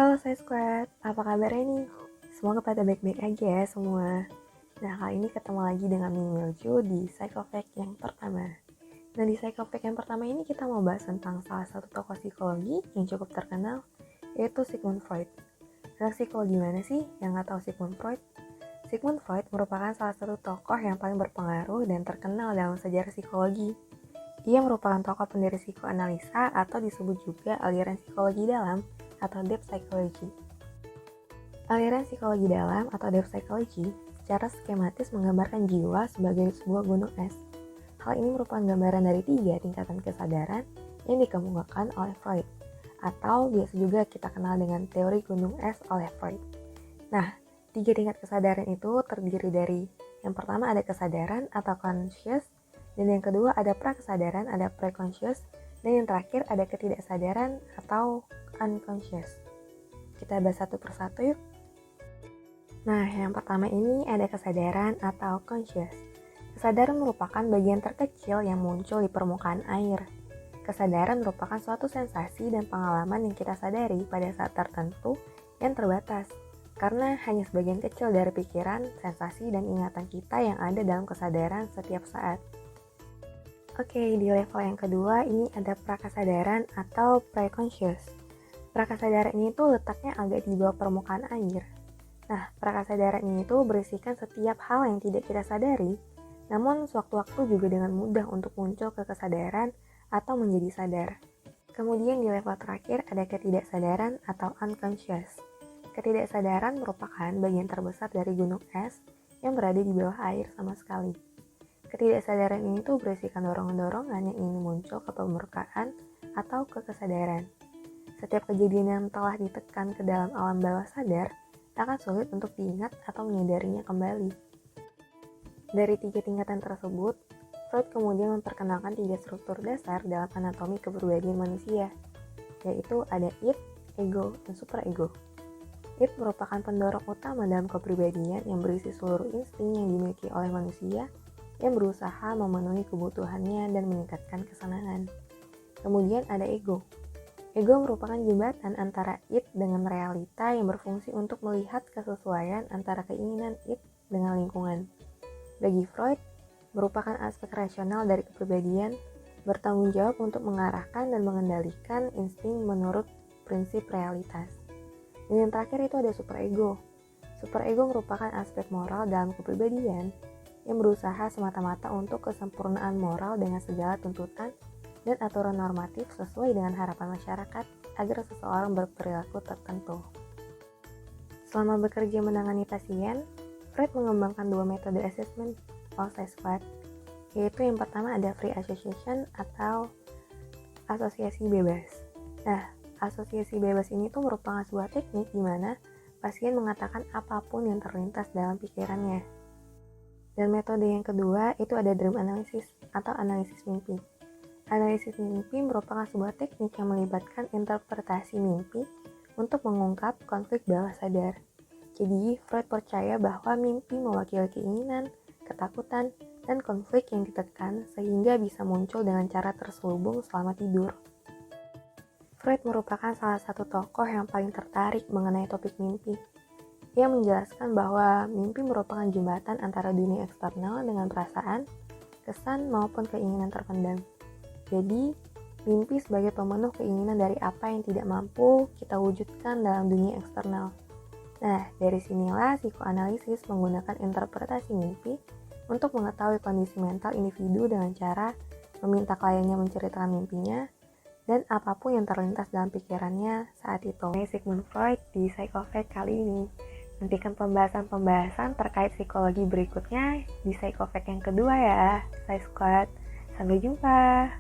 Halo saya Squad, apa kabarnya nih? Semoga pada baik-baik aja ya semua. Nah kali ini ketemu lagi dengan Ming Milju di Psychofact yang pertama. Nah di Psychofact yang pertama ini kita mau bahas tentang salah satu tokoh psikologi yang cukup terkenal, yaitu Sigmund Freud. Anak psikologi mana sih yang nggak tahu Sigmund Freud? Sigmund Freud merupakan salah satu tokoh yang paling berpengaruh dan terkenal dalam sejarah psikologi. Ia merupakan tokoh pendiri psikoanalisa atau disebut juga aliran psikologi dalam atau Deep Psychology. Aliran psikologi dalam atau Deep Psychology secara skematis menggambarkan jiwa sebagai sebuah gunung es. Hal ini merupakan gambaran dari 3 tingkatan kesadaran yang dikemukakan oleh Freud, atau biasa juga kita kenal dengan teori gunung es oleh Freud. Nah, 3 tingkat kesadaran itu terdiri dari yang pertama ada kesadaran atau conscious, dan yang kedua ada prakesadaran, ada preconscious, dan yang terakhir ada ketidaksadaran atau unconscious. Kita bahas satu persatu yuk. Nah, yang pertama ini ada kesadaran atau conscious. Kesadaran merupakan bagian terkecil yang muncul di permukaan air. Kesadaran merupakan suatu sensasi dan pengalaman yang kita sadari pada saat tertentu yang terbatas, karena hanya sebagian kecil dari pikiran, sensasi, dan ingatan kita yang ada dalam kesadaran setiap saat. Oke, di level yang kedua ini ada prakesadaran atau preconscious. Prakesadaran ini tuh letaknya agak di bawah permukaan air. Nah, prakesadaran ini tuh berisikan setiap hal yang tidak kita sadari, namun sewaktu-waktu juga dengan mudah untuk muncul ke kesadaran atau menjadi sadar. Kemudian di level terakhir ada ketidaksadaran atau unconscious. Ketidaksadaran merupakan bagian terbesar dari gunung es yang berada di bawah air sama sekali. Ketidaksadaran ini tuh berisikan dorongan-dorongan yang ingin muncul ke permukaan atau ke kesadaran. Setiap kejadian yang telah ditekan ke dalam alam bawah sadar akan sulit untuk diingat atau menyadarinya kembali. Dari 3 tingkatan tersebut, Freud kemudian memperkenalkan 3 struktur dasar dalam anatomi kepribadian manusia, yaitu ada id, ego, dan superego. Id merupakan pendorong utama dalam kepribadian yang berisi seluruh insting yang dimiliki oleh manusia yang berusaha memenuhi kebutuhannya dan meningkatkan kesenangan. Kemudian ada ego. Ego merupakan jembatan antara id dengan realita yang berfungsi untuk melihat kesesuaian antara keinginan id dengan lingkungan. Bagi Freud, merupakan aspek rasional dari kepribadian, bertanggung jawab untuk mengarahkan dan mengendalikan insting menurut prinsip realitas. Dan yang terakhir itu ada superego. Superego merupakan aspek moral dalam kepribadian yang berusaha semata-mata untuk kesempurnaan moral dengan segala tuntutan dan aturan normatif sesuai dengan harapan masyarakat agar seseorang berperilaku tertentu. Selama bekerja menangani pasien, Freud mengembangkan 2 metode asesmen Psychofact, yaitu yang pertama ada free association atau asosiasi bebas. Nah, asosiasi bebas ini tuh merupakan sebuah teknik di mana pasien mengatakan apapun yang terlintas dalam pikirannya. Dan metode yang kedua itu ada dream analysis atau analisis mimpi. Analisis mimpi merupakan sebuah teknik yang melibatkan interpretasi mimpi untuk mengungkap konflik bawah sadar. Jadi, Freud percaya bahwa mimpi mewakili keinginan, ketakutan, dan konflik yang ditekan sehingga bisa muncul dengan cara terselubung selama tidur. Freud merupakan salah satu tokoh yang paling tertarik mengenai topik mimpi. Ia menjelaskan bahwa mimpi merupakan jembatan antara dunia eksternal dengan perasaan, kesan, maupun keinginan terpendam. Jadi, mimpi sebagai pemenuh keinginan dari apa yang tidak mampu kita wujudkan dalam dunia eksternal. Nah, dari sinilah psikoanalisis menggunakan interpretasi mimpi untuk mengetahui kondisi mental individu dengan cara meminta kliennya menceritakan mimpinya dan apapun yang terlintas dalam pikirannya saat itu. Sigmund Freud di Psychofact kali ini. Nantikan pembahasan-pembahasan terkait psikologi berikutnya di Psychofact yang kedua ya. Saya Squad. Sampai jumpa.